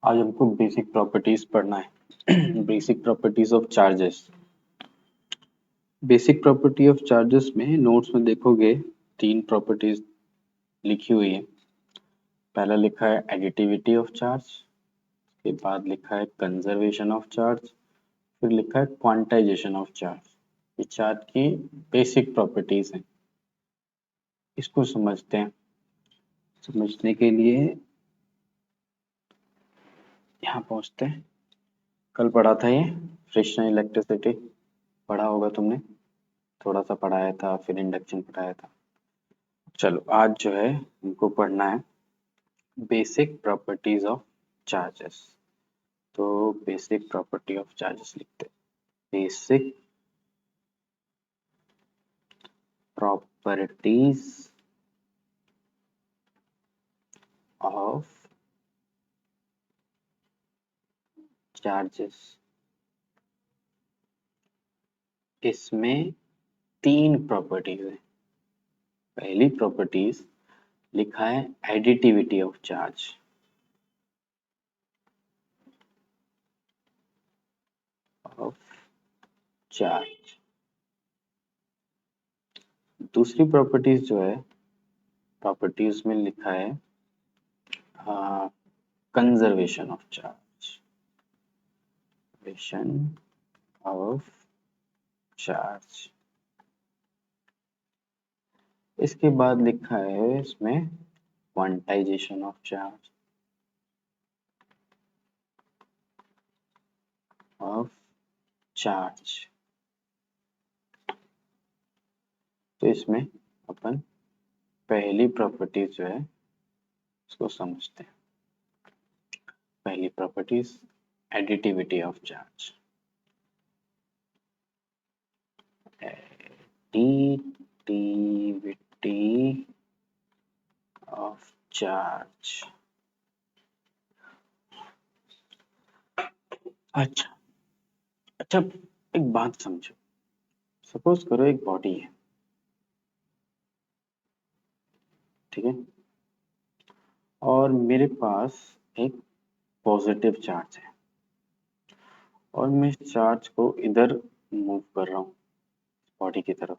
आज हमको basic properties पढ़ना है। Basic properties of charges. Basic property of charges में नोट्स में देखोगे 3 प्रॉपर्टीज लिखी हुई है। पहला लिखा है एडिटिविटी ऑफ चार्ज, के बाद लिखा है कंजर्वेशन ऑफ चार्ज, फिर लिखा है क्वांटाइजेशन ऑफ चार्ज। ये चार्ज की बेसिक प्रॉपर्टीज हैं। इसको समझते हैं। समझने के लिए यहाँ पहुंचते हैं। कल पढ़ा था ये फ्रिक्शनल इलेक्ट्रिसिटी, पढ़ा होगा तुमने, थोड़ा सा पढ़ाया था, फिर इंडक्शन पढ़ाया था। चलो आज जो है हमको पढ़ना है बेसिक प्रॉपर्टीज ऑफ चार्जेस। तो बेसिक प्रॉपर्टी ऑफ चार्जेस लिखते हैं। Basic properties of charges. इसमें 3 प्रॉपर्टीज है। पहली प्रॉपर्टीज लिखा है additivity of charge. Of charge. दूसरी प्रॉपर्टीज जो है, प्रॉपर्टीज में लिखा है conservation of charge. Conservation of charge. इसके बाद लिखा है इसमें quantization of charge. Of charge. तो इसमें अपन पहली प्रॉपर्टी जो है उसको समझते हैं। पहली properties additivity of charge. Additivity of charge. अच्छा, एक बात समझो। सपोज करो एक बॉडी है, ठीक है, और मेरे पास एक पॉजिटिव चार्ज है और मैं इस चार्ज को इधर मूव कर रहा हूँ बॉडी की तरफ,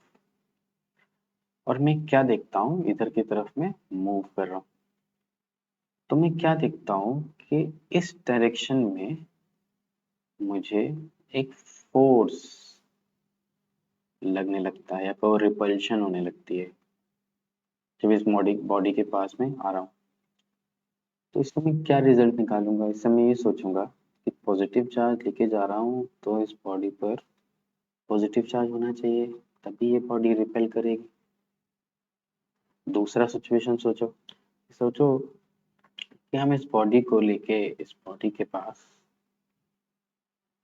और मैं क्या देखता हूँ, इधर की तरफ मैं मूव कर रहा हूँ, तो मैं क्या देखता हूँ कि इस डायरेक्शन में मुझे एक फोर्स लगने लगता है या फिर रिपल्शन होने लगती है जब इस बॉडी के पास में आ रहा हूँ। तो इससे मैं क्या रिजल्ट निकालूंगा? इससे मैं ये सोचूंगा कि पॉजिटिव चार्ज लेके जा रहा हूँ तो इस बॉडी पर पॉजिटिव चार्ज होना चाहिए, तभी ये बॉडी रिपेल करेगी। दूसरा सिचुएशन सोचो, सोचो कि हम इस बॉडी को लेके इस बॉडी के पास,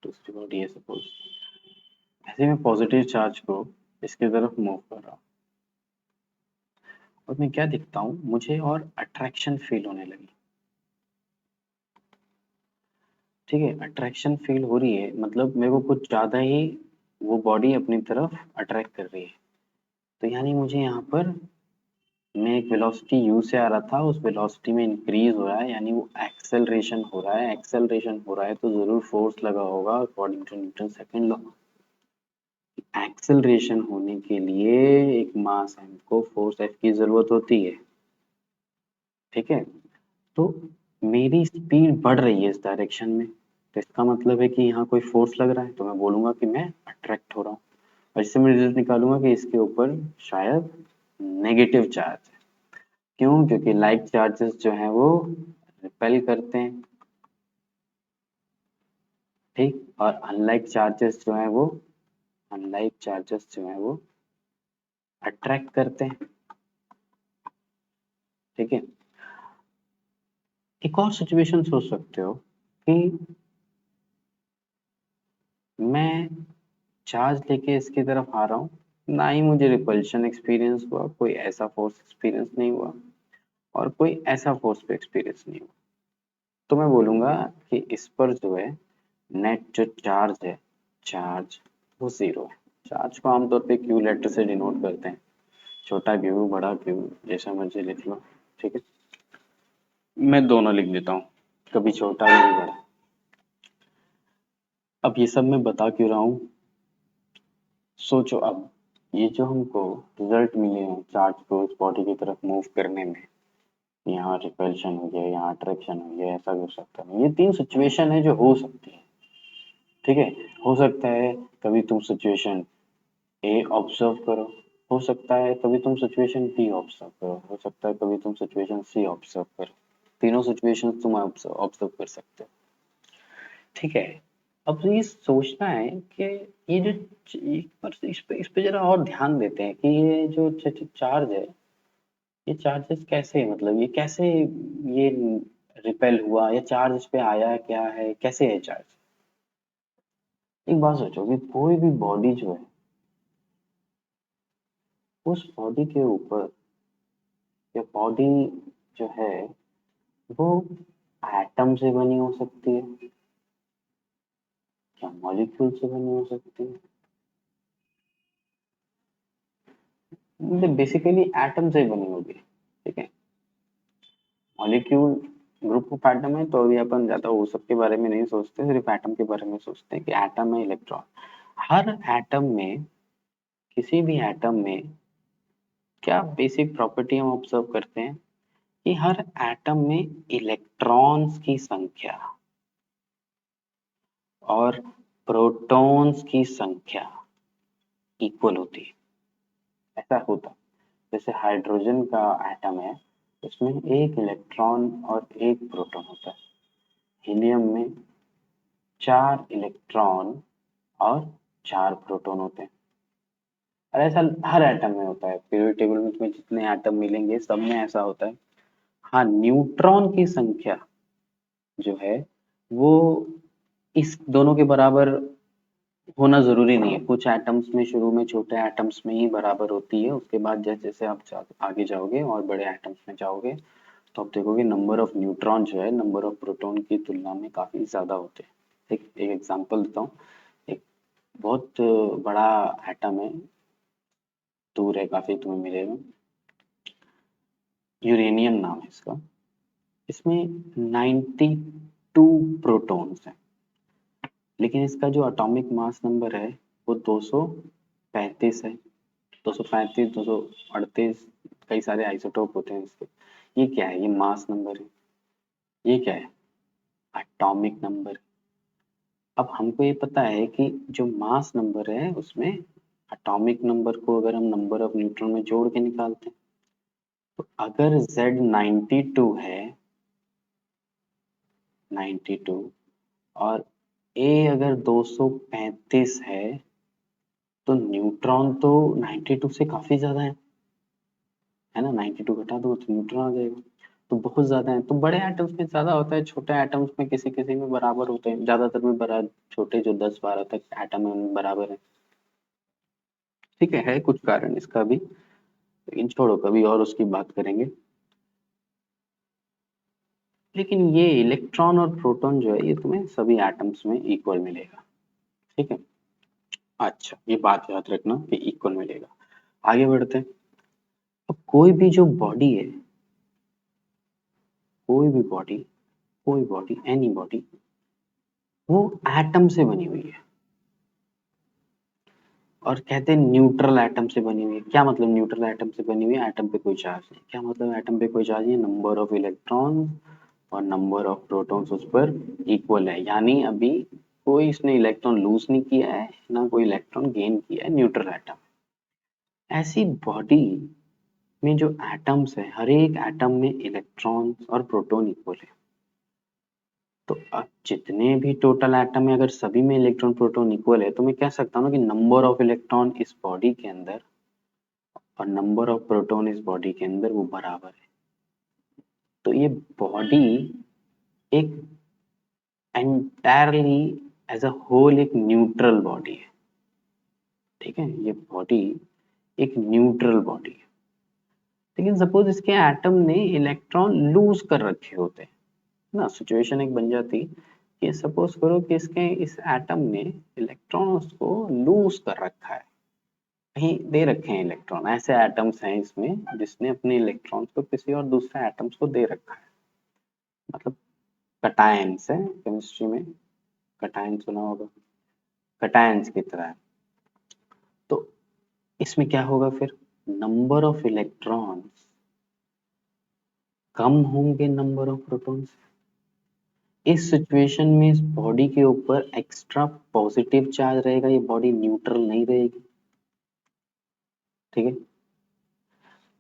दूसरी बॉडी है सपोज, ऐसे मैं पॉजिटिव चार्ज को इसकी तरफ मूव कर रहा हूँ और मैं क्या दिखता हूँ, मुझे और अट्रैक्शन फील होने लगी। ठीक है, अट्रैक्शन फील हो रही है मतलब मेरे को कुछ ज्यादा ही वो बॉडी अपनी तरफ अट्रैक्ट कर रही है। तो यानी मुझे यहाँ पर, मैं एक वेलोसिटी u से आ रहा था, उस वेलोसिटी में इंक्रीज हो रहा है, यानी वो एक्सेलरेशन हो रहा है। एक्सेलरेशन हो रहा है तो जरूर फोर्स लगा होगा according to Newton second law. Acceleration होने के लिए एक मास m को फोर्स F की जरूरत होती है। ठीक है, तो मेरी स्पीड बढ़ रही है इस डायरेक्शन में, तो इसका मतलब है कि यहाँ कोई फोर्स लग रहा है, तो मैं बोलूंगा कि मैं अट्रैक्ट हो रहा हूँ। और इससे मैं रिजल्ट निकालूंगा कि इसके ऊपर शायद नेगेटिव चार्ज है। क्यों? क्योंकि लाइक चार्जेस जो हैं वो रिपेल करते हैं, ठीक, और अनलाइक चार्जेस जो हैं वो, अनलाइक चार्जेस जो हैं वो अट्रैक्ट करते हैं। ठीक है, एक और सिचुएशन सोच सकते हो कि मैं चार्ज लेके इसकी तरफ आ रहा हूँ, ना ही मुझे रिपल्शन एक्सपीरियंस हुआ, कोई ऐसा फोर्स एक्सपीरियंस नहीं हुआ और कोई ऐसा फोर्स पे एक्सपीरियंस नहीं हुआ, तो मैं बोलूंगा कि इस पर जो है नेट जो चार्ज है, चार्ज वो जीरो है। चार्ज को आमतौर पे क्यू लेटर से डिनोट करते हैं, छोटा क्यू बड़ा क्यू जैसा मर्जी लिख लो। ठीक है, मैं दोनों लिख देता हूँ। कभी छोटा कभी बड़ा। अब ये सब मैं बता क्यों रहा हूँ, सोचो अब ये जो हमको रिजल्ट मिले हैं चार्ज को इस बॉडी की तरफ मूव करने में, यहाँ रिपल्शन हो गया, यहाँ अट्रैक्शन हो गया, ऐसा भी हो सकता है। ये 3 सिचुएशन है जो हो सकती है, ठीक है। हो सकता है कभी तुम सिचुएशन ए ऑब्जर्व करो, हो सकता है कभी तुम सिचुएशन बी ऑब्जर्व करो, हो सकता है कभी तुम सिचुएशन सी ऑब्जर्व करो। तीनों सिचुएशन तुम ऑब्जर्व कर सकते हो, ठीक है। अब ये सोचना है कि ये जो इस पे जरा और ध्यान देते हैं कि ये जो चार्ज है, ये चार्जेस कैसे, मतलब ये कैसे ये रिपेल हुआ, या चार्ज इस पे आया क्या है, कैसे है चार्ज। एक बात सोचो कि कोई भी बॉडी जो है, उस बॉडी के ऊपर, या बॉडी जो है वो एटम से बनी हो सकती है, क्या मॉलिक्यूल से बनी हो सकती है, मतलब बेसिकली एटम से बनी होगी, ठीक है। मॉलिक्यूल ग्रुप ऑफ एटम है, तो अभी अपन ज्यादा वो सब के बारे में नहीं सोचते, सिर्फ एटम के बारे में सोचते हैं कि एटम है, इलेक्ट्रॉन। हर एटम में, किसी भी एटम में क्या बेसिक प्रॉपर्टी हम ऑब्जर्व करते हैं कि हर एटम में इलेक्ट्रॉन्स की संख्या और प्रोटॉन्स की संख्या इक्वल होती है। ऐसा होता है, जैसे हाइड्रोजन का एटम है, उसमें एक इलेक्ट्रॉन और एक प्रोटॉन होता है। हीलियम में 4 इलेक्ट्रॉन और 4 प्रोटॉन होते हैं। और ऐसा हर एटम में होता है, पीरियोडिक टेबल में तुम्हें जितने एटम मिलेंगे सब में ऐसा होता है। हाँ, न्यूट्रॉन की संख्या जो है वो इस दोनों के बराबर होना जरूरी नहीं है। कुछ एटम्स में शुरू में छोटे एटम्स में ही बराबर होती है, उसके बाद जैसे जैसे आप आगे जाओगे और बड़े एटम्स में जाओगे तो आप देखोगे नंबर ऑफ न्यूट्रॉन जो है नंबर ऑफ प्रोटॉन की तुलना में काफी ज्यादा होते हैं। एक एग्जांपल देता हूँ। एक बहुत बड़ा एटम है, दूर है काफी, तुम्हें मिलेगा, यूरेनियम नाम है इसका। इसमें 92 प्रोटॉन्स हैं, लेकिन इसका जो एटॉमिक मास नंबर है वो 235 है। 235, 238, कई सारे आइसोटोप होते हैं इसके। ये क्या है? ये मास नंबर है। ये क्या है? Atomic number. अब हमको ये पता है कि जो मास नंबर है उसमें एटॉमिक नंबर को अगर हम नंबर ऑफ न्यूट्रॉन में जोड़ के निकालते हैं, तो अगर Z 92 है, 92, और A अगर 235 है, तो न्यूट्रॉन तो 92 से काफी ज्यादा है ना। 92 घटा दो तो न्यूट्रॉन आ जाएगा, तो बहुत ज्यादा है। तो बड़े एटम्स में ज्यादा होता है, छोटे एटम्स में किसी किसी में बराबर होते हैं, ज्यादातर में बराबर, छोटे जो 10-12 तक एटम है उनमें बराबर है। ठीक है कुछ कारण इसका भी, लेकिन छोड़ो, कभी और उसकी बात करेंगे। लेकिन ये इलेक्ट्रॉन और प्रोटॉन जो है ये तुम्हें सभी एटम्स में इक्वल मिलेगा, ठीक है। अच्छा, ये बात याद रखना कि इक्वल मिलेगा। आगे बढ़ते हैं। अब कोई भी बॉडी, कोई बॉडी, एनी बॉडी, वो एटम से बनी हुई है, और कहते हैं न्यूट्रल एटम से बनी हुई है। क्या मतलब न्यूट्रल एटम से बनी हुई है? एटम पे कोई चार्ज नहीं। क्या मतलब एटम पे कोई चार्ज नहीं? नंबर ऑफ इलेक्ट्रॉन और नंबर ऑफ प्रोटॉन्स उस पर इक्वल है, यानी अभी कोई इसने इलेक्ट्रॉन लूज नहीं किया है ना कोई इलेक्ट्रॉन गेन किया है, न्यूट्रल एटम। ऐसी बॉडी में जो एटम्स है, हर एक एटम में इलेक्ट्रॉन और प्रोटॉन इक्वल है। तो अब जितने भी टोटल एटम है, अगर सभी में इलेक्ट्रॉन प्रोटॉन इक्वल है, तो मैं कह सकता हूँ ना कि नंबर ऑफ इलेक्ट्रॉन इस बॉडी के अंदर और नंबर ऑफ प्रोटॉन इस बॉडी के अंदर वो बराबर है। तो ये बॉडी एक एंटायरली एज अ होल एक न्यूट्रल बॉडी है, ठीक है। ये बॉडी एक न्यूट्रल बॉडी है। लेकिन सपोज इसके एटम ने इलेक्ट्रॉन लूज कर रखे होते ना, सिचुएशन एक बन जाती कि सपोज करो कि इसके इस एटम ने इलेक्ट्रॉन्स को लूज कर रखा है, कहीं दे रखे हैं इलेक्ट्रॉन। ऐसे एटम्स हैं इसमें जिसने अपने इलेक्ट्रॉन्स को किसी और दूसरे एटम्स को दे रखा है, मतलब कटायंस है केमिस्ट्री में, कटायन सुना होगा, कटायंस की तरह है। तो इसमें क्या होगा फिर, नंबर ऑफ इलेक्ट्रॉन्स कम होंगे नंबर ऑफ प्रोटॉन्स। इस सिचुएशन में इस बॉडी के ऊपर एक्स्ट्रा पॉजिटिव चार्ज रहेगा, ये बॉडी न्यूट्रल नहीं रहेगी, ठीक है।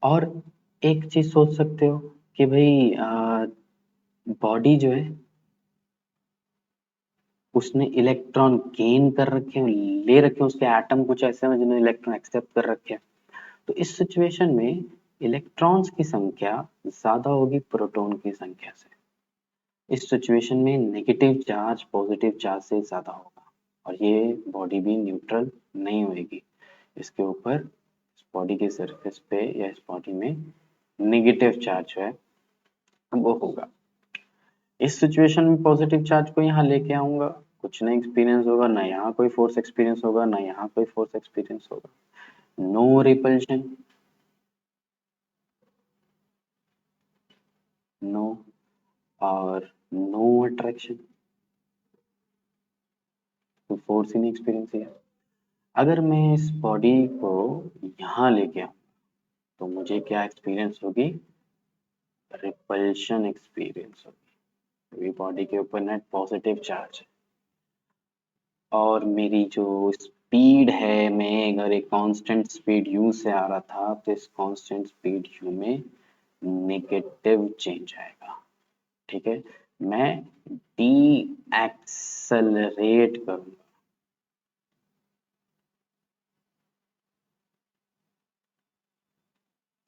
और एक चीज सोच सकते हो कि भाई बॉडी जो है उसने इलेक्ट्रॉन गेन कर रखे हैं, ले रखे हैं, उसके एटम कुछ ऐसे हैं जिन्होंने इलेक्ट्रॉन एक्सेप्ट कर रखे हैं। तो इस सिचुएशन में इलेक्ट्रॉन्स की संख्या ज्यादा होगी प्रोटॉन की संख्या से। इस सिचुएशन में नेगेटिव चार्ज पॉजिटिव चार्ज से ज्यादा होगा और ये बॉडी भी न्यूट्रल नहीं होगी। इसके ऊपर इस बॉडी के सरफेस पे या इस बॉडी में नेगेटिव चार्ज जो है वो होगा। इस सिचुएशन में पॉजिटिव चार्ज को यहाँ लेके आऊंगा, कुछ नहीं एक्सपीरियंस होगा, ना यहाँ कोई फोर्स एक्सपीरियंस होगा, ना यहाँ कोई फोर्स एक्सपीरियंस होगा, नो रिपल्शन, नो, और नो अट्रैक्शन, तो फोर्स ही नहीं एक्सपीरियंस किया। अगर मैं इस बॉडी को यहाँ लेके आऊँ तो मुझे क्या एक्सपीरियंस होगी, रिपल्शन एक्सपीरियंस होगी, क्योंकि बॉडी के ऊपर नेट पॉजिटिव चार्ज है और मेरी जो स्पीड है, मैं अगर एक कांस्टेंट स्पीड u से आ रहा था तो इस कांस्टेंट स्पीड u में नेगेटिव चेंज आएगा, ठीक है। मैं डी एक्सेलरेट करूंगा,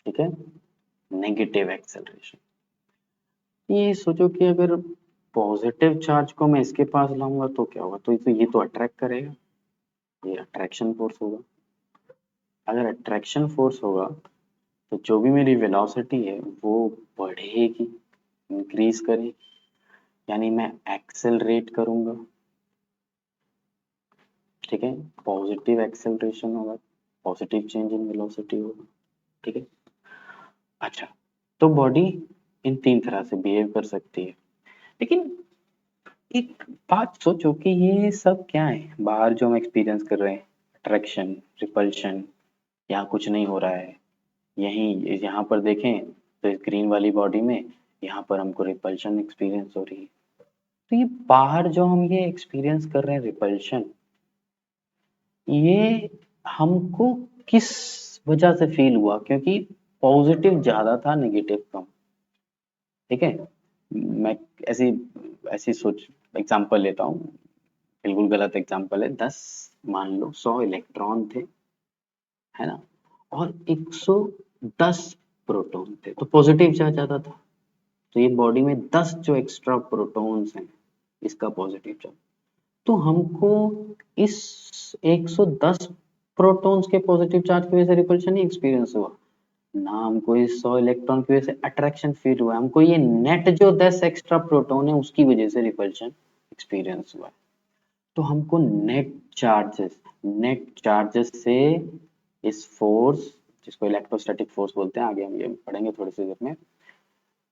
ठीक है, नेगेटिव एक्सेलरेशन। ये सोचो कि अगर पॉजिटिव चार्ज को मैं इसके पास लाऊंगा तो क्या होगा, तो ये तो अट्रैक्ट करेगा, ये अट्रैक्शन फोर्स होगा। अगर अट्रैक्शन फोर्स होगा तो जो भी मेरी वेलोसिटी है वो बढ़ेगी, इंक्रीज करेगी, यानी मैं एक्सेलरेट करूंगा, ठीक है, पॉजिटिव एक्सेलरेशन होगा, पॉजिटिव चेंज इन वेलोसिटी होगा, ठीक है। अच्छा, तो बॉडी इन तीन तरह से बिहेव कर सकती है, लेकिन एक बात सोचो कि ये सब क्या है बाहर जो हम एक्सपीरियंस कर रहे हैं, अट्रैक्शन, रिपल्शन, यहाँ कुछ नहीं हो रहा है, यहीं यहाँ पर देखें तो इस ग्रीन वाली बॉडी में यहाँ पर हमको रिपल्शन एक्सपीरियंस हो रही है। तो ये बाहर जो हम ये एक्सपीरियंस कर रहे हैं रिपल्शन, ये हमको किस वजह से फील हुआ, क्योंकि पॉजिटिव ज्यादा था नेगेटिव कम, ठीक है। मैं ऐसी ऐसी सोच एग्जांपल लेता हूँ, बिल्कुल गलत एग्जांपल है, 10 मान लो 100 इलेक्ट्रॉन थे, है ना, और 110 प्रोटॉन थे, तो पॉजिटिव चार्ज ज्यादा था, तो ये बॉडी में 10 जो एक्स्ट्रा प्रोटॉन्स हैं इसका पॉजिटिव चार्ज, तो हमको इस 110 प्रोटॉन्स के पॉजिटिव चार्ज की वजह से रिपल्शन नहीं एक्सपीरियंस हुआ, ना हमको इस 100 इलेक्ट्रॉन की वजह से अट्रैक्शन फील हुआ, हमको ये नेट जो 10 एक्स्ट्रा प्रोटॉन है उसकी वजह से रिपल्शन एक्सपीरियंस हुआ। तो हमको नेट चार्जेस से इस फोर्स, जिसको इलेक्ट्रोस्टैटिक फोर्स बोलते हैं, आगे हम ये पढ़ेंगे थोड़ी सी देर में,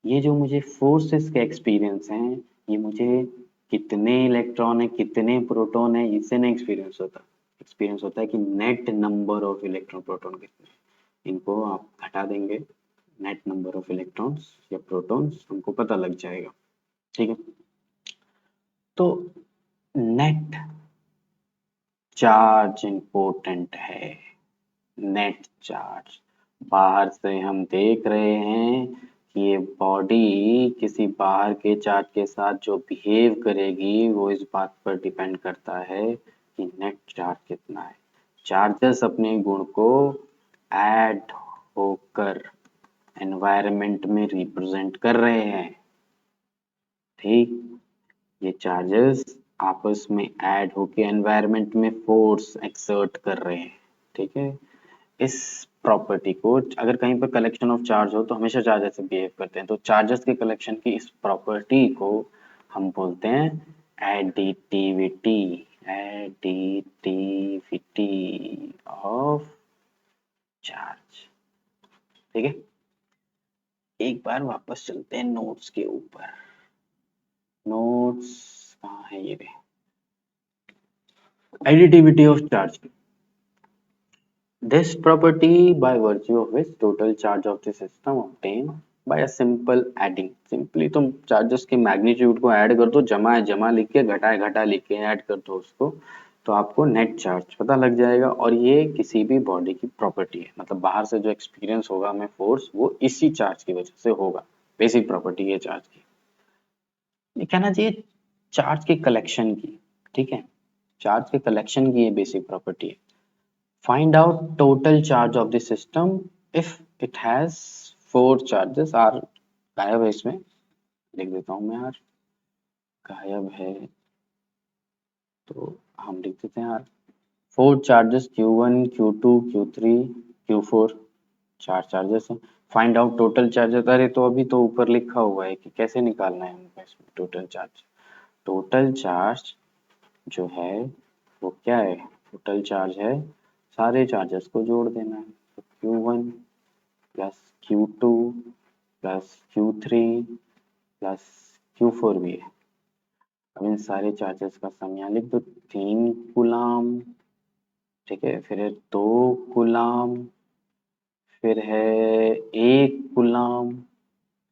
ये जो मुझे फोर्सेस के एक्सपीरियंस हैं, ये मुझे कितने इलेक्ट्रॉन है कितने प्रोटॉन है इससे नहीं एक्सपीरियंस होता, एक्सपीरियंस होता है कि net number of electron proton कितने, इनको आप घटा देंगे, नेट नंबर ऑफ इलेक्ट्रॉन्स या प्रोटॉन्स हमको पता लग जाएगा, ठीक है। तो नेट चार्ज इम्पोर्टेंट है, नेट चार्ज। बाहर से हम देख रहे हैं कि ये बॉडी किसी बाहर के चार्ज के साथ जो बिहेव करेगी वो इस बात पर डिपेंड करता है कि नेट चार्ज कितना है। चार्जेस अपने गुण को ऐड होकर एनवायरनमेंट में रिप्रेजेंट कर रहे हैं, ठीक, ये चार्जेस आपस में ऐड होके एनवायरनमेंट में फोर्स एक्सर्ट कर रहे हैं, ठीक है। इस प्रॉपर्टी को, अगर कहीं पर कलेक्शन ऑफ चार्ज हो तो हमेशा चार्ज ऐसे बिहेव करते हैं, तो चार्जेस के कलेक्शन की इस प्रॉपर्टी को हम बोलते हैं एडिटिविटी, एडिटिविटी ऑफ चार्ज, ठीक है। एक बार वापस चलते हैं नोट्स के ऊपर। नोट्स कहाँ है ये? Additivity of charge. This property by virtue of which total charge of the system obtained by a simple adding. Simply तुम चार्जेस के मैग्नीट्यूड को ऐड कर दो, जमा है जमा लिख के, घटा है घटा लिख के ऐड कर दो उसको, तो आपको नेट चार्ज पता लग जाएगा। और ये किसी भी बॉडी की प्रॉपर्टी है, मतलब बाहर से जो एक्सपीरियंस होगा हमें फोर्स, वो इसी चार्ज की वजह से होगा। बेसिक प्रॉपर्टी है चार्ज की। ये कहना चाहिए चार्ज के कलेक्शन की, ठीक है, चार्ज के कलेक्शन की ये बेसिक प्रॉपर्टी है। Find out total charge of the system if it has 4 charges are गायब है, इसमें लिख देता हूँ मैं यार, गायब है तो हम लिख देते हैं यार 4 charges Q1 Q2 Q3 Q4, 4 charges हैं। फाइंड आउट टोटल चार्जेस, अरे तो अभी तो ऊपर लिखा हुआ है कि कैसे निकालना है हमको इसमें टोटल चार्ज। टोटल चार्ज जो है वो क्या है? टोटल चार्ज है सारे चार्जेस को जोड़ देना है, तो Q1 plus Q2 plus Q3 plus Q4 भी है। अब इन सारे चार्जेस का सम यहाँ लिख दो, 3 कूलाम, ठीक है, फिर है 2 कूलाम, फिर है 1 कूलाम,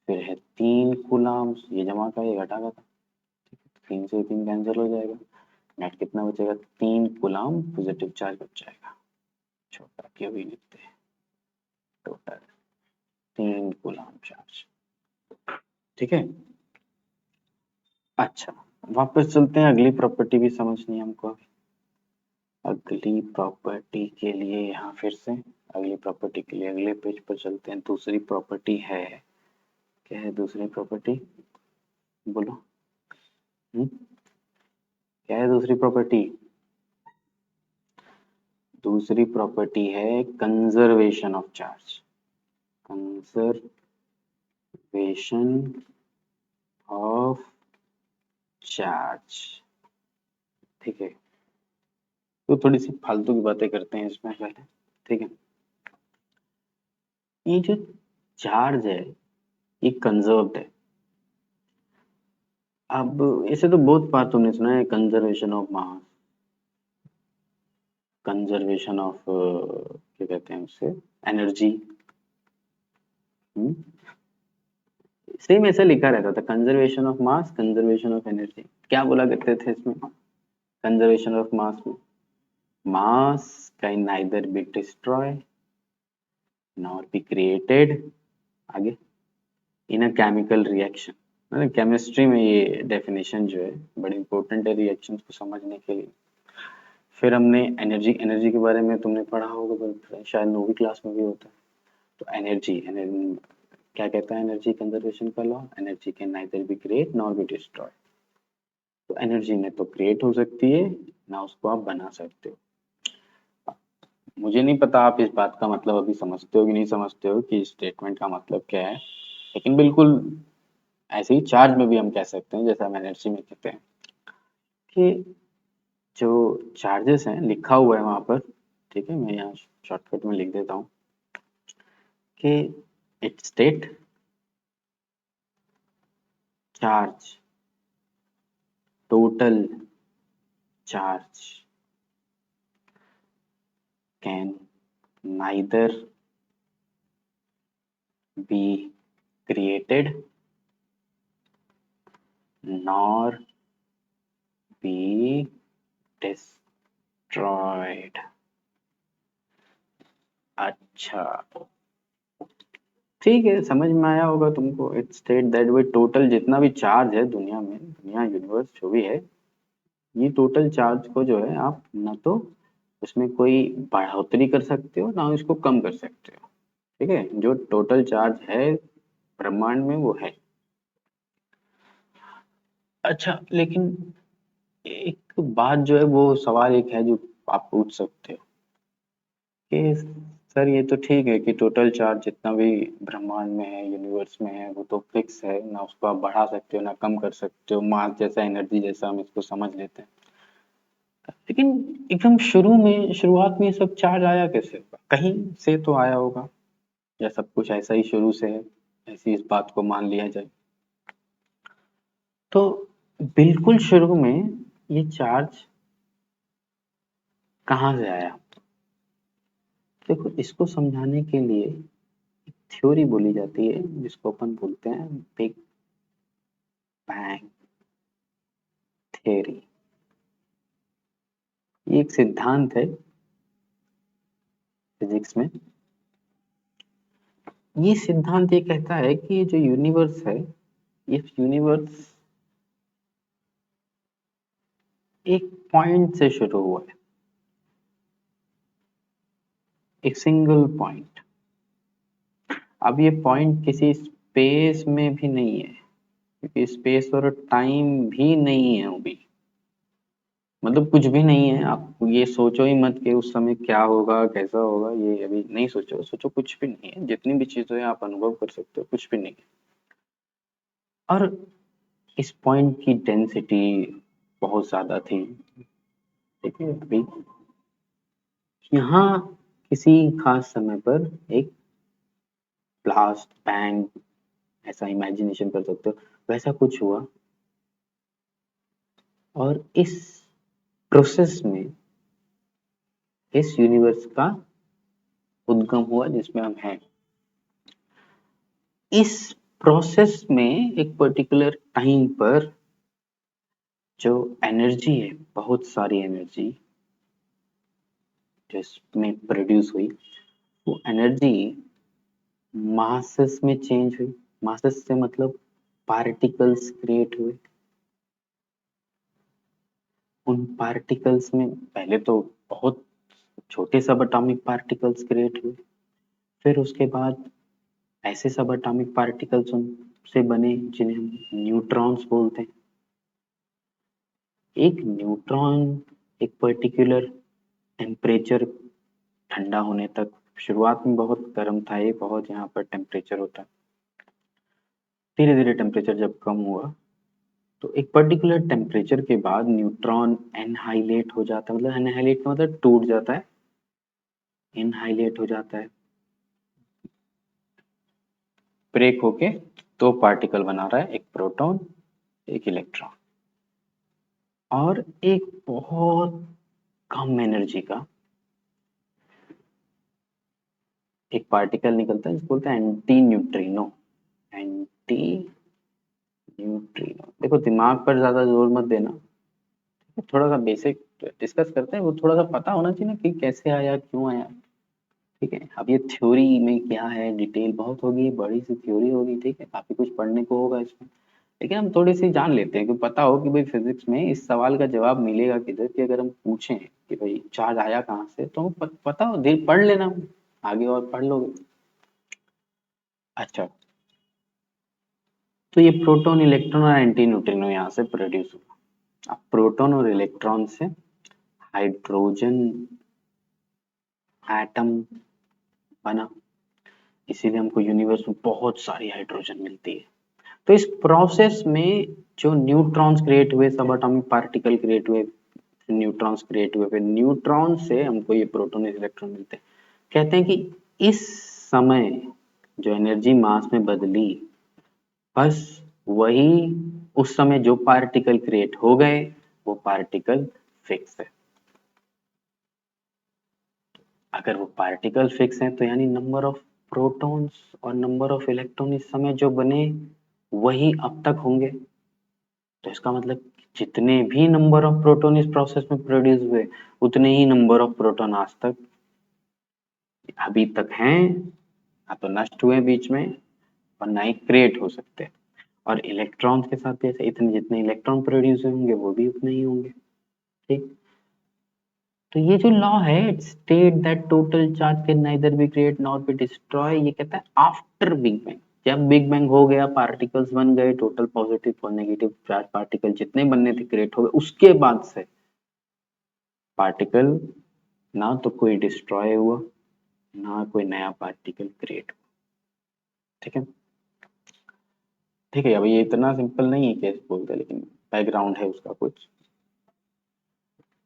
फिर है 3 कूलाम, ये जमा का ये घटा का था, 3 से 3 कैंसिल हो जाएगा, नेट कितना बचेगा? 3 कूलाम पॉजिटिव चार्ज बच जाएगा। छोटा क्यों भी लिखते हैं, टोटल 3 कूलाम चार्ज, ठीक है। अच्छा, वापस चलते हैं, अगली प्रॉपर्टी भी समझनी है हमको। अगली प्रॉपर्टी के लिए यहाँ फिर से अगली प्रॉपर्टी के लिए अगले पेज पर चलते हैं। दूसरी प्रॉपर्टी है, क्या है दूसरी प्रॉपर्टी? बोलो। क्या है दूसरी प्रॉपर्टी? दूसरी प्रॉपर्टी है conservation of charge. Conservation of charge, ठीक है। तो थोड़ी सी फालतू की बातें करते हैं इसमें पहले, ठीक है। ये जो चार्ज है ये कंजर्व्ड है। अब इसे तो बहुत बार तुमने सुना है, conservation of mass, conservation of क्या कहते हैं उसे, एनर्जी। सेम ऐसा लिखा रहता था, conservation of mass, conservation of energy. क्या बोला करते थे इसमें कंजर्वेशन ऑफ मास में? मास can neither be destroy nor be created, आगे, इन अ केमिकल रिएक्शन। मतलब केमिस्ट्री में ये डेफिनेशन जो है बड़ी इंपॉर्टेंट है रिएक्शंस को समझने के लिए। फिर हमने एनर्जी, एनर्जी के बारे में तुमने पढ़ा होगा, पर शायद 9वीं क्लास में भी होता है। तो एनर्जी, क्या कहता है एनर्जी कंजर्वेशन का law? Energy can neither be create nor be destroy. तो एनर्जी ने तो क्रिएट हो सकती है ना उसको आप बना सकते हो। मुझे नहीं पता आप इस बात का मतलब अभी समझते हो कि नहीं समझते हो कि स्टेटमेंट का मतलब क्या है, लेकिन बिल्कुल ऐसे ही चार्ज में भी हम कह सकते हैं, जैसा हम एनर्जी में कहते हैं कि जो चार्जेस हैं लिखा हुआ है वहां पर, ठीक है, मैं यहाँ शॉर्टकट में लिख देता हूँ कि it state charge, total charge can neither be created nor be destroyed। अच्छा, ठीक है, समझ में आया होगा तुमको। It state that way total जितना भी चार्ज है दुनिया में, दुनिया यूनिवर्स जो भी है, ये टोटल चार्ज को जो है आप ना तो उसमें कोई बढ़ोतरी कर सकते हो ना इसको कम कर सकते हो, ठीक है। जो टोटल चार्ज है ब्रह्मांड में वो है। अच्छा, लेकिन एक बात जो है, वो सवाल एक है जो आप पूछ सकते हो कि सर ये तो ठीक है कि टोटल चार्ज जितना भी ब्रह्मांड में है, यूनिवर्स में है, वो तो फिक्स है ना, उसको आप बढ़ा सकते हो ना कम कर सकते हो, मास जैसा एनर्जी जैसा हम इसको समझ लेते हैं। लेकिन एकदम शुरू में, शुरुआत में ये सब चार्ज आया कैसे होगा? कहीं से तो आया होगा, या सब कुछ ऐसा ही शुरू से है, ऐसी इस बात को मान लिया जाए। तो बिल्कुल शुरू में ये चार्ज कहाँ से आया? देखो, इसको समझाने के लिए थ्योरी बोली जाती है जिसको अपन बोलते हैं बिग बैंग थ्योरी। ये एक सिद्धांत है फिजिक्स में। ये सिद्धांत ये कहता है कि ये जो यूनिवर्स है, ये यूनिवर्स एक पॉइंट से शुरू हुआ है, एक सिंगल पॉइंट। अब ये पॉइंट किसी स्पेस में भी नहीं है, क्योंकि स्पेस और टाइम भी नहीं है अभी। मतलब कुछ भी नहीं है। आप ये सोचो ही मत कि उस समय क्या होगा, कैसा होगा, ये अभी नहीं सोचो। सोचो कुछ भी नहीं है। जितनी भी चीजें आप अनुभव कर सकते हो, कुछ भी नहीं है। और इस पॉइंट की डेंसिटी बहुत ज्यादा थी। ठीक है, अभी यहाँ किसी खास समय पर एक ब्लास्ट बैंग, ऐसा इमेजिनेशन कर सकते हो, वैसा कुछ हुआ। और इस प्रोसेस में इस यूनिवर्स का उद्गम हुआ जिसमें हम हैं। इस प्रोसेस में एक पर्टिकुलर टाइम पर जो एनर्जी है, बहुत सारी एनर्जी जिसमें प्रोड्यूस हुई, वो एनर्जी मासेस में चेंज हुई। मासेस से मतलब पार्टिकल्स क्रिएट हुए। उन पार्टिकल्स में पहले तो बहुत छोटे सब एटॉमिक पार्टिकल्स क्रिएट हुए। फिर उसके बाद ऐसे सब एटॉमिक पार्टिकल्स उनसे बने जिन्हें हम न्यूट्रॉन्स बोलते हैं। एक न्यूट्रॉन एक पर्टिकुलर टेम्परेचर, ठंडा होने तक, शुरुआत में बहुत गर्म था ये, बहुत यहाँ पर टेम्परेचर होता। धीरे धीरे टेम्परेचर जब कम हुआ तो एक पर्टिकुलर टेम्परेचर के बाद न्यूट्रॉन एनहाइलेट हो जाता है। मतलब एनहाइलेट का मतलब टूट जाता है, इनहाइलेट हो जाता है, ब्रेक होके दो पार्टिकल बना रहा है, एक प्रोटॉन एक इलेक्ट्रॉन। और एक बहुत कम एनर्जी का एक पार्टिकल निकलता है जिसको बोलते हैं एंटी न्यूट्रिनो। Anti neutrino. देखो, दिमाग पर ज्यादा जोर मत देना, थोड़ा सा बेसिक डिस्कस करते हैं। वो थोड़ा सा पता होना चाहिए ना कि कैसे आया, क्यों आया। ठीक है, अब ये थ्योरी में क्या है, डिटेल बहुत होगी, बड़ी सी थ्योरी होगी। ठीक है, काफी कुछ पढ़ने को होगा इसमें, लेकिन हम थोड़ी सी जान लेते हैं कि पता हो कि भाई फिजिक्स में इस सवाल का जवाब मिलेगा किधर। कि अगर हम पूछें कि भाई चार्ज आया कहाँ से, तो हमको पता हो, देर पढ़ लेना, आगे और पढ़ लोगे। अच्छा, तो ये प्रोटॉन, इलेक्ट्रॉन और एंटी न्यूट्रिनो यहाँ से प्रोड्यूस हुआ। अब प्रोटॉन और इलेक्ट्रॉन से हाइड्रोजन एटम बना, इसीलिए हमको यूनिवर्स में बहुत सारी हाइड्रोजन मिलती है। तो इस प्रोसेस में जो न्यूट्रॉन्स क्रिएट हुए, सब एटॉमिक पार्टिकल क्रिएट हुए, न्यूट्रॉन्स क्रिएट हुए, फिर न्यूट्रॉन से हमको ये प्रोटॉन इलेक्ट्रॉन मिलते हैं। कहते हैं कि इस समय जो एनर्जी मास में बदली, बस वही उस समय जो पार्टिकल क्रिएट हो गए, वो पार्टिकल फिक्स है। अगर वो पार्टिकल फिक्स है तो यानी नंबर ऑफ प्रोटॉन्स और नंबर ऑफ इलेक्ट्रॉन इस समय जो बने वही अब तक होंगे। तो इसका मतलब जितने भी नंबर ऑफ प्रोटॉन इस प्रोसेस में प्रोड्यूस हुए, उतने ही नंबर ऑफ प्रोटॉन आज तक अभी तक हैं, ना तो नष्ट हुए बीच में और ना ही क्रिएट हो सकते। और इलेक्ट्रॉन्स के साथ भी ऐसे, इतने जितने इलेक्ट्रॉन प्रोड्यूस होंगे वो भी उतने ही होंगे। ठीक, तो ये जो लॉ है, state that total charge can neither be create not be destroy, ये कहता है आफ्टर बिग बैंग। जब बिग बैंग हो गया, पार्टिकल्स बन गए, टोटल पॉजिटिव और नेगेटिव चार्ज पार्टिकल जितने बनने थे क्रिएट हो गए, उसके बाद से पार्टिकल ना तो कोई डिस्ट्रॉय हुआ, ना कोई नया पार्टिकल क्रिएट हुआ। ठीक है, ठीक है। अब ये इतना सिंपल नहीं है कैसे बोलते, लेकिन बैकग्राउंड है उसका कुछ।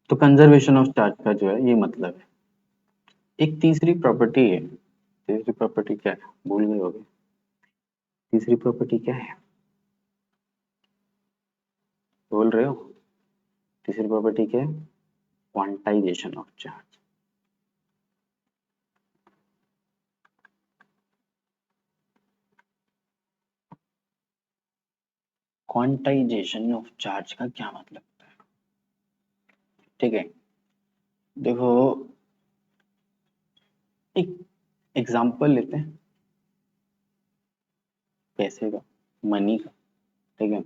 तो कंजर्वेशन ऑफ चार्ज का जो है ये मतलब है। एक तीसरी प्रॉपर्टी है। तीसरी प्रॉपर्टी क्या है, भूल गए होगे? तीसरी प्रॉपर्टी क्या है? बोल रहे हो? तीसरी प्रॉपर्टी क्या है? Quantization of charge. Quantization of charge का क्या मतलब होता है? ठीक है, देखो एक एग्जांपल लेते हैं पैसे का, मनी का। ठीक है,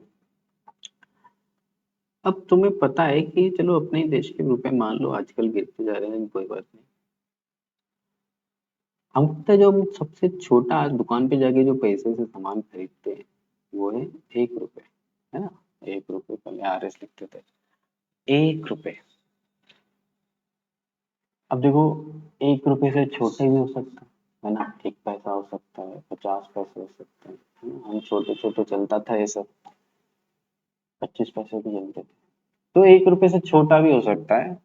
अब तुम्हें पता है कि चलो अपने ही देश के रुपए मान लो आजकल गिरते जा रहे हैं, कोई बात नहीं। हम पता है जो हम सबसे छोटा आज दुकान पे जाके जो पैसे से सामान खरीदते हैं वो है 1 रुपए, है ना? 1 रुपए, पहले RS लिखते थे, 1 रुपए। अब देखो 1 रुपए से छोटे भी हो सकता है ना, 1 पैसा हो सकता है, 50 पैसे हो सकते हैं, है ना? हम छोटे छोटे चलता था ये सब, 25 पैसे भी चलते थे। तो 1 रुपए से छोटा भी हो सकता है,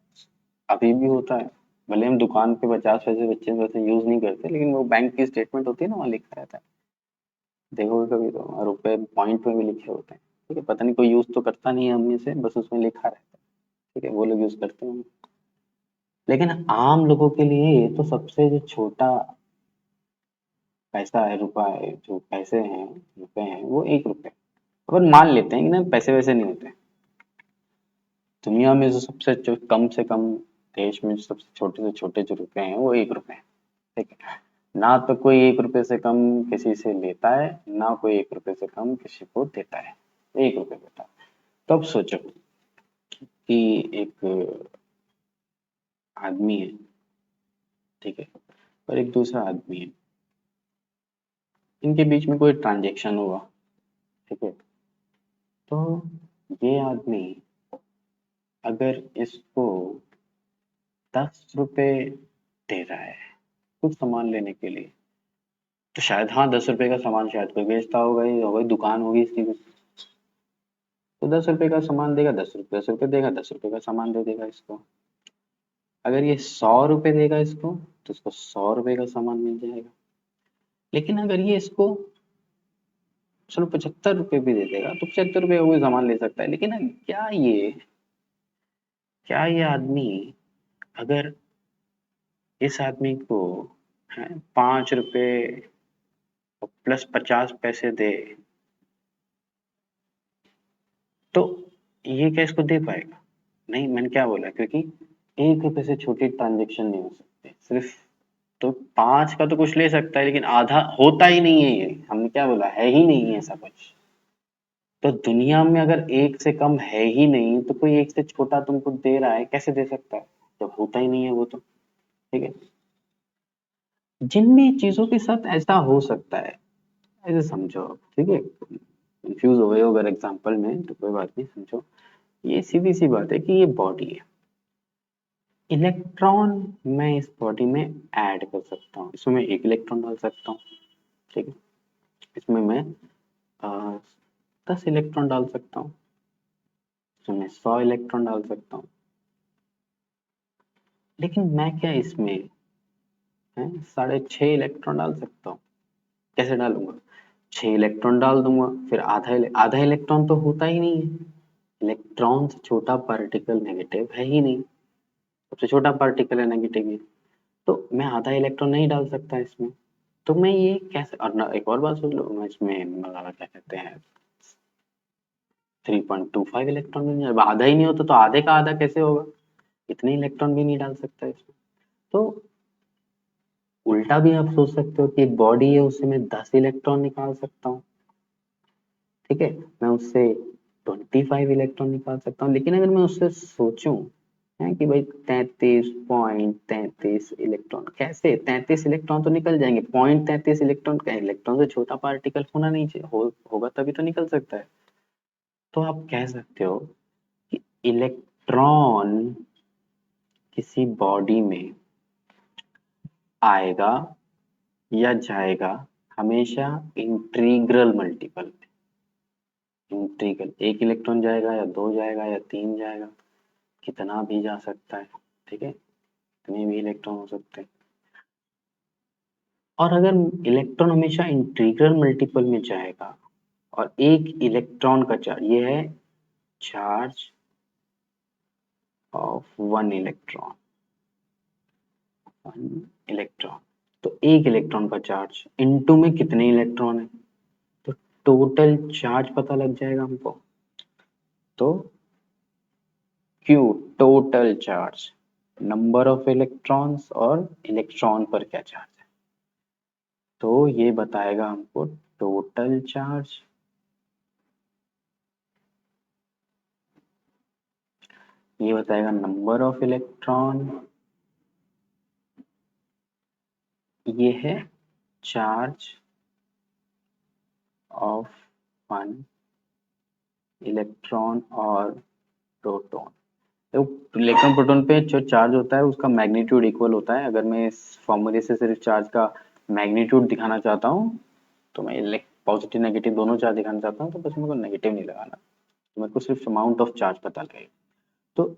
अभी भी होता है। भले हम दुकान पे 50 पैसे 25 पैसे यूज नहीं करते, लेकिन वो बैंक की स्टेटमेंट होती है ना, वहाँ लिखा रहता है, देखोगे कभी तो रुपए पॉइंट में भी लिखे होते हैं। ठीक है, पता नहीं कोई यूज तो करता नहीं है हम में से, बस उसमें लिखा रहता है। ठीक है, वो लोग यूज करते हैं, लेकिन आम लोगों के लिए ये तो सबसे जो छोटा पैसा है, रुपया है, जो पैसे हैं, रुपए हैं, वो 1 रुपए। अगर मान लेते हैं कि ना पैसे वैसे नहीं होते, दुनिया में जो सबसे कम से कम देश में जो सबसे छोटे से छोटे जो रुपए हैं वो 1 रुपए हैं। ठीक है, ना तो कोई 1 रुपए से कम किसी से लेता है, ना कोई 1 रुपए से कम किसी को देता है, 1 रुपए देता है। तो अब सोचो कि एक आदमी है, ठीक है, और एक दूसरा आदमी है, इनके बीच में कोई ट्रांजेक्शन हुआ। ठीक है, तो ये आदमी अगर इसको 10 रुपए दे रहा है कुछ सामान लेने के लिए, तो शायद हाँ 10 रुपए का सामान शायद कोई बेचता होगा, ही होगा, दुकान होगी इसकी कुछ। तो 10 रुपए का सामान देगा, 10 रुपए देगा, 10 रुपए का सामान दे देगा इसको। अगर ये 100 रुपए देगा इसको, तो इसको 100 रुपए का सामान मिल जाएगा। लेकिन अगर ये इसको चलो 75 रुपए भी दे देगा, तो 75 रुपए का कोई सामान ले सकता है। लेकिन क्या ये आदमी अगर इस आदमी को 5 रुपए प्लस 50 पैसे दे, तो ये क्या इसको दे पाएगा? नहीं, मैंने क्या बोला, क्योंकि 1 रुपए से छोटी ट्रांजेक्शन नहीं हो सकती सिर्फ। तो 5 का तो कुछ ले सकता है, लेकिन आधा होता ही नहीं है, ये हमने क्या बोला, है ही नहीं है ऐसा कुछ। तो दुनिया में अगर 1 से कम है ही नहीं, तो कोई 1 से छोटा तुमको दे रहा है, कैसे दे सकता है जब होता ही नहीं है वो तो। ठीक है, जिन भी चीजों के साथ ऐसा हो सकता है, ऐसे समझो आप। ठीक है, कंफ्यूज हो गए हो अगर एग्जांपल में, तो कोई बात नहीं, समझो। ये सीधी सी बात है कि ये बॉडी है, इलेक्ट्रॉन मैं इस बॉडी में ऐड कर सकता हूँ, इसमें मैं 1 इलेक्ट्रॉन डाल सकता हूँ। ठीक है, इसमें मैं 10 इलेक्ट्रॉन डाल सकता हूँ, इसमें मैं 100 इलेक्ट्रॉन डाल सकता हूँ। लेकिन मैं क्या इसमें 6.5 इलेक्ट्रॉन डाल सकता हूँ? कैसे डालूंगा? 6 इलेक्ट्रॉन डाल दूंगा, फिर आधा इलेक्ट्रॉन तो होता ही नहीं है। इलेक्ट्रॉन से छोटा पार्टिकल नेगेटिव है ही नहीं, सबसे छोटा पार्टिकल है नेगेटिव ही। तो मैं आधा इलेक्ट्रॉन नहीं डाल सकता इसमें। तो मैं ये कैसे, और ना एक और बात सोच लो, मैं इसमें क्या कहते हैं 3.25 इलेक्ट्रॉन भी नहीं, अब आधा ही नहीं होता तो आधे का आधा कैसे होगा? इतने इलेक्ट्रॉन भी नहीं डाल सकता इसमें। तो उल्टा भी आप सोच सकते हो कि एक बॉडी है, उससे मैं 10 इलेक्ट्रॉन निकाल सकता हूँ। ठीक है, मैं उससे 25 इलेक्ट्रॉन निकाल सकता हूँ। लेकिन अगर मैं उससे सोचूं है कि भाई 33.33 इलेक्ट्रॉन, कैसे 33 इलेक्ट्रॉन तो निकल जाएंगे, 0.33 इलेक्ट्रॉन का, इलेक्ट्रॉन से छोटा पार्टिकल होना नहीं चाहिए, होगा तभी तो निकल सकता है। तो आप कह सकते हो कि इलेक्ट्रॉन किसी बॉडी में आएगा या जाएगा हमेशा इंटीग्रल मल्टीपल में। इंटीग्रल, 1 इलेक्ट्रॉन जाएगा या 2 जाएगा या 3 जाएगा, कितना भी जा सकता है। ठीक है, कितने भी इलेक्ट्रॉन हो सकते हैं। और अगर इलेक्ट्रॉन हमेशा इंटीग्रल मल्टीपल में जाएगा, और 1 इलेक्ट्रॉन का चार्ज ये है चार्ज ऑफ वन इलेक्ट्रॉन, तो एक इलेक्ट्रॉन का चार्ज इनटू में कितने इलेक्ट्रॉन है, तो टोटल चार्ज पता लग जाएगा हमको। तो Q total charge, number of electrons और इलेक्ट्रॉन पर क्या चार्ज है, तो ये बताएगा हमको टोटल चार्ज, ये बताएगा नंबर ऑफ इलेक्ट्रॉन, ये है चार्ज ऑफ वन इलेक्ट्रॉन और प्रोटॉन। तो इलेक्ट्रॉन प्रोटॉन पे जो चार्ज होता है उसका मैग्नीट्यूड इक्वल होता है। अगर मैं इस फॉर्मूले से सिर्फ चार्ज का मैग्नीट्यूड दिखाना चाहता हूँ, तो मैं पॉजिटिव नेगेटिव दोनों चार्ज दिखाना चाहता हूँ, तो बस मेरे को नेगेटिव नहीं लगाना, तो मेरे को सिर्फ अमाउंट ऑफ चार्ज पता लगेगा। तो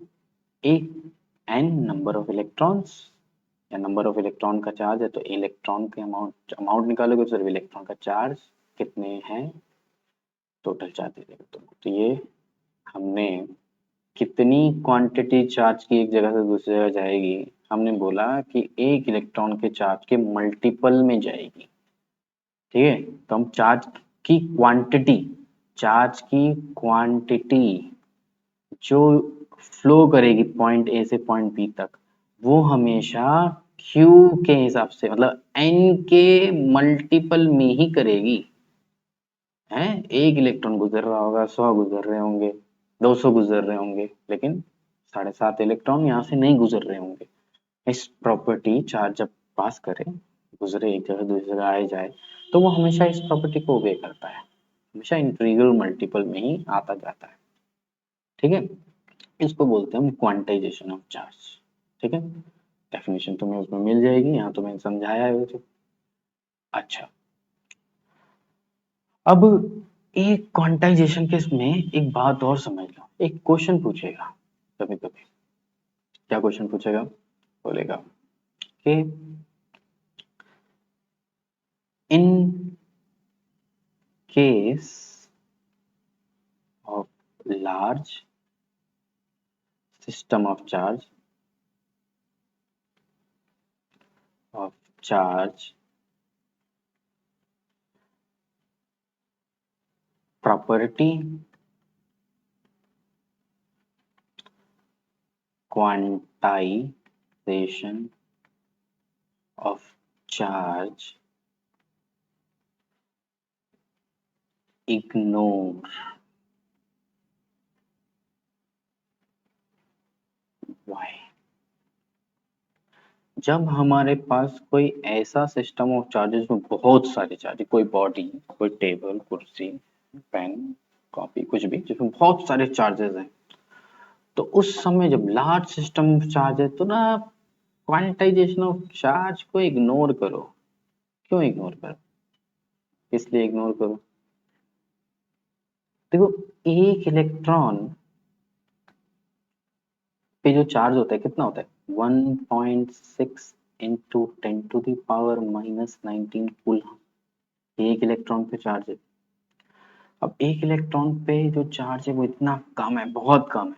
एक एन नंबर ऑफ इलेक्ट्रॉन्स या नंबर ऑफ इलेक्ट्रॉन का चार्ज है, तो इलेक्ट्रॉन के अमाउंट निकालोगे तो सिर्फ इलेक्ट्रॉन का चार्ज कितने हैं, टोटल चार्ज दे देगा तुमको। तो ये हमने कितनी क्वांटिटी चार्ज की एक जगह से दूसरी जगह जाएगी, हमने बोला कि एक इलेक्ट्रॉन के चार्ज के मल्टीपल में जाएगी। ठीक है, तो हम चार्ज की क्वांटिटी जो फ्लो करेगी पॉइंट ए से पॉइंट बी तक, वो हमेशा क्यू के हिसाब से, मतलब एन के मल्टीपल में ही करेगी। है, एक इलेक्ट्रॉन गुजर रहा होगा, 100 गुजर रहे होंगे, 200 गुजर रहे होंगे, लेकिन 7.5 इलेक्ट्रॉन यहाँ से नहीं गुजर रहे होंगे। इस प्रॉपर्टी चार्ज जब पास करे, गुजरे एक जगह दूसरी जगह आए जाए, तो वो हमेशा इस प्रॉपर्टी को ओबे करता है, हमेशा इंटीग्रल मल्टीपल में ही आता जाता है। ठीक है, इसको बोलते हैं हम क्वांटाइजेशन ऑफ चार्ज। ठीक है, डेफिनेशन तुम्हें उसमें मिल जाएगी, यहाँ तो मैंने समझाया है वैसे। अच्छा, अब एक क्वांटाइजेशन केस में एक बात और समझ लो, एक क्वेश्चन पूछेगा कभी कभी। क्या क्वेश्चन पूछेगा, बोलेगा कि in case of large system of charge property quantization of charge ignore y। जब हमारे पास कोई ऐसा सिस्टम ऑफ चार्जेस में बहुत सारे चार्ज, कोई बॉडी, कोई टेबल, कुर्सी, पेन, कॉपी, कुछ भी जिसमें बहुत सारे चार्जेस हैं, तो उस समय जब लार्ज सिस्टम ऑफ चार्ज है, तो ना क्वांटाइजेशन ऑफ चार्ज को इग्नोर करो। क्यों इग्नोर करो, इसलिए इग्नोर करो, देखो एक इलेक्ट्रॉन पे जो चार्ज होता है कितना होता है, 1.6 इंटू 10⁻⁻19 कूलम, एक इलेक्ट्रॉन पे चार्ज है। अब एक इलेक्ट्रॉन पे जो चार्ज है वो इतना कम है, बहुत कम है,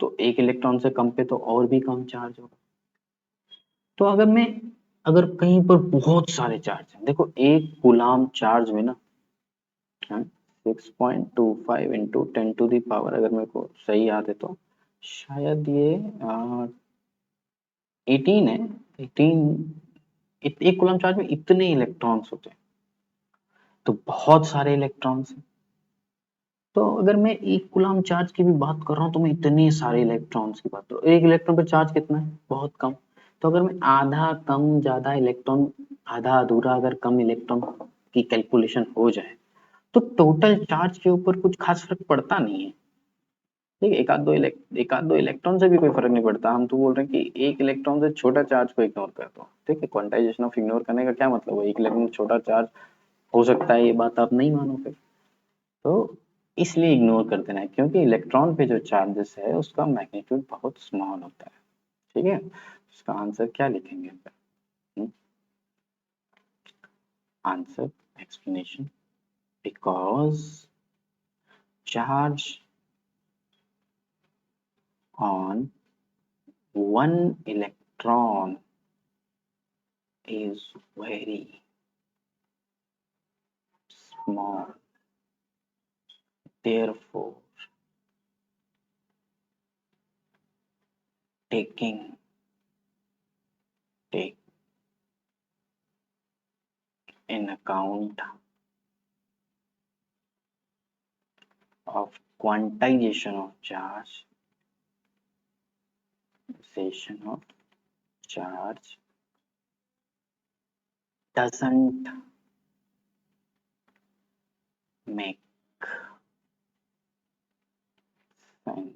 तो एक इलेक्ट्रॉन से कम पे तो और भी कम चार्ज होगा। तो अगर कहीं पर बहुत सारे चार्ज हैं, देखो एक कूलम चार्ज में ना 6.25 इंटू 10⁻, अगर मेरे को सही याद है तो शायद ये 18 है, 18, एक कूलम चार्ज में इतने इलेक्ट्रॉन्स होते हैं, तो बहुत सारे इलेक्ट्रॉन्स हैं। तो अगर मैं एक कूलम चार्ज की भी बात कर रहा हूँ, तो मैं इतने सारे इलेक्ट्रॉन्स की बात कर रहा हूँ, एक इलेक्ट्रॉन पर चार्ज कितना है, बहुत कम। तो अगर मैं आधा कम ज्यादा इलेक्ट्रॉन, आधा अधूरा अगर कम इलेक्ट्रॉन की कैलकुलेशन हो जाए, तो टोटल चार्ज के ऊपर कुछ खास फर्क पड़ता नहीं है। ठीक है, एक आध दो इलेक्ट्रॉन से भी कोई फर्क नहीं पड़ता। हम तो बोल रहे हैं कि एक इलेक्ट्रॉन से छोटा चार्ज को इग्नोर कर दो। ठीक है, क्वांटाइजेशन ऑफ इग्नोर करने का क्या मतलब है, एक इलेक्ट्रॉन छोटा चार्ज हो सकता है, ये बात आप नहीं मानो फिर, तो इसलिए इग्नोर कर देना है, क्योंकि इलेक्ट्रॉन पे जो चार्जेस है उसका मैग्नीट्यूड बहुत स्मॉल होता है। ठीक है, इसका आंसर क्या लिखेंगे, answer explanation, because charge on one electron is very small, therefore take in account of quantization of charge doesn't make sense।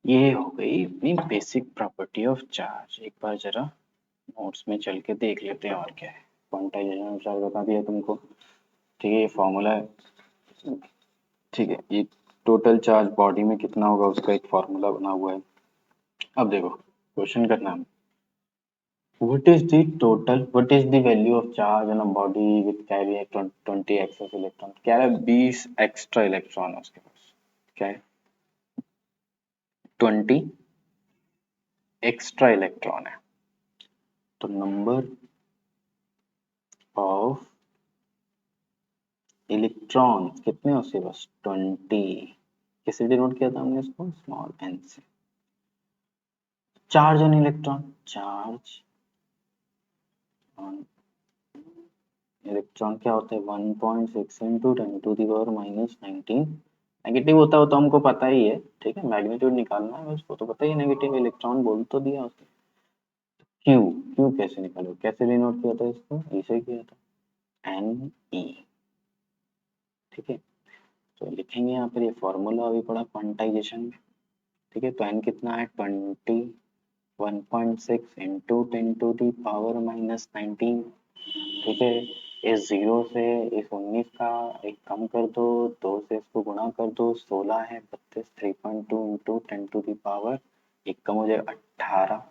ये हो गई अपनी बेसिक प्रॉपर्टी ऑफ चार्ज। एक बार जरा नोट्स में चल के देख लेते हैं और क्या है। क्वांटाइजेशन ऑफ चार्ज बता दिया तुमको, ठीक है। ये फॉर्मूला है, ठीक है। ये टोटल चार्ज बॉडी में कितना होगा उसका एक फॉर्मूला बना हुआ है। अब देखो क्वेश्चन करना है, what is the value of charge on a body with carry 20 excess electron। क्या है, 20 एक्स्ट्रा इलेक्ट्रॉन है उसके पास। क्या है, 20 एक्स्ट्रा इलेक्ट्रॉन है। तो नंबर ऑफ इलेक्ट्रॉन कितने हैं उसके पास, 20। किससे डिनोट किया था हमने इसको, स्मॉल n से। Charge on electron, charge on electron क्या होता है, 1.6 इंटू 10⁻⁻19। नेगेटिव होता है तो हमको पता ही है, ठीक है। मैग्नीट्यूड निकालना है उसको तो पता ही है, नेगेटिव इलेक्ट्रॉन बोल तो दिया उसने। क्यू, क्यू कैसे निकालो, कैसे डिनोट किया था इसको, इसे किया था एन ई, ठीक है। तो लिखेंगे यहाँ पर ये फॉर्मूला अभी पढ़ा क्वांटाइजेशन में, ठीक है। तो एन कितना है, 20 1.6 इंटू 10⁻⁻19, ठीक है। इस 0 से इस 19 का एक कम कर दो, 2 से इसको गुणा कर दो, 16 है 32, 3.2 इंटू 10⁻, एक कम हो जाएगा 18,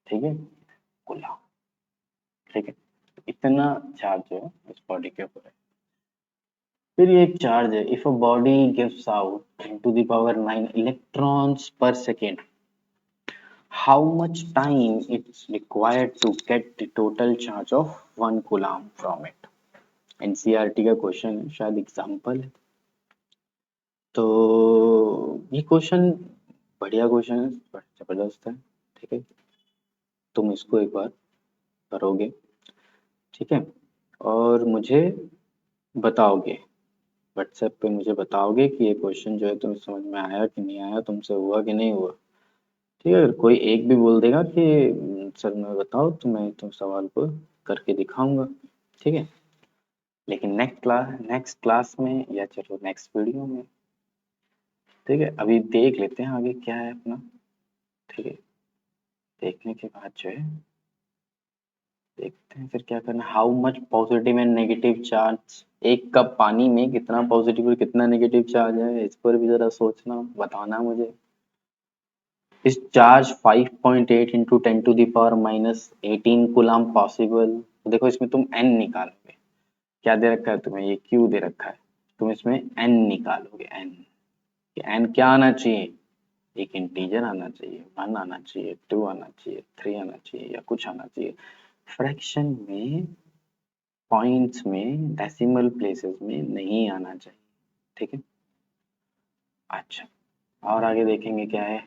ठीक है, गुना, ठीक है। इतना चार्ज जो है इस बॉडी के ऊपर है। फिर ये एक चार्ज है, if a body gives out 10⁻9 electrons पर second, how much time it's required to get the total charge of 1 coulomb from it। NCERT का क्वेश्चन है, शायद एग्जाम्पल है। तो ये क्वेश्चन बढ़िया क्वेश्चन है, जबरदस्त है, ठीक है। तुम इसको एक बार करोगे, ठीक है, और मुझे बताओगे, व्हाट्सएप पे मुझे बताओगे कि ये क्वेश्चन जो है तुम्हें समझ में आया कि नहीं आया, तुमसे हुआ कि नहीं हुआ, ठीक है। अगर कोई एक भी बोल देगा कि सर मैं बताओ, तो मैं तुम सवाल को करके दिखाऊंगा, ठीक है। लेकिन नेक्स्ट क्लास में या चलो नेक्स्ट वीडियो में, ठीक है। अभी देख लेते हैं आगे क्या है अपना, ठीक है। देखने के बाद जो है देखते हैं फिर क्या करना। How much positive and negative charge, एक कप पानी में कितना पॉजिटिव और कितना नेगेटिव चार्ज है, इस पर भी जरा सोचना, बताना मुझे। इस चार्ज 5.8 इंटू 10⁻⁻18 कूलम पॉसिबल। देखो इसमें तुम n निकालोगे, क्या दे रखा है तुम्हें, ये q दे रखा है, तुम इसमें n निकालोगे, n, n क्या आना चाहिए, एक इंटीजर आना चाहिए, 1 आना चाहिए, 2 आना चाहिए, 3 आना चाहिए, या कुछ आना चाहिए। फ्रैक्शन में, पॉइंट्स में, डेसिमल प्लेसेस में नहीं आना चाहिए, ठीक है। अच्छा, और आगे देखेंगे क्या है,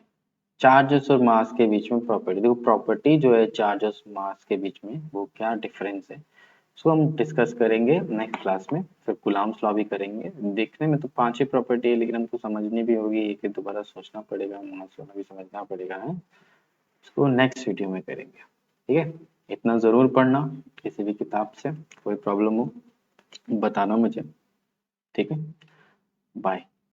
चार्जेस और मास के बीच में प्रॉपर्टी। देखो प्रॉपर्टी जो है चार्जेस मास के बीच में, वो क्या डिफरेंस है, इसको हम डिस्कस करेंगे नेक्स्ट क्लास में। फिर कूलम्ब्स लॉ भी करेंगे। देखने में तो 5 ही प्रॉपर्टी है, लेकिन हमको समझनी भी होगी, एक एक दोबारा सोचना पड़ेगा, मास वाला भी समझना पड़ेगा, है। इसको नेक्स्ट वीडियो में करेंगे, ठीक है। इतना जरूर पढ़ना किसी भी किताब से, कोई प्रॉब्लम हो बताना मुझे, ठीक है। बाय।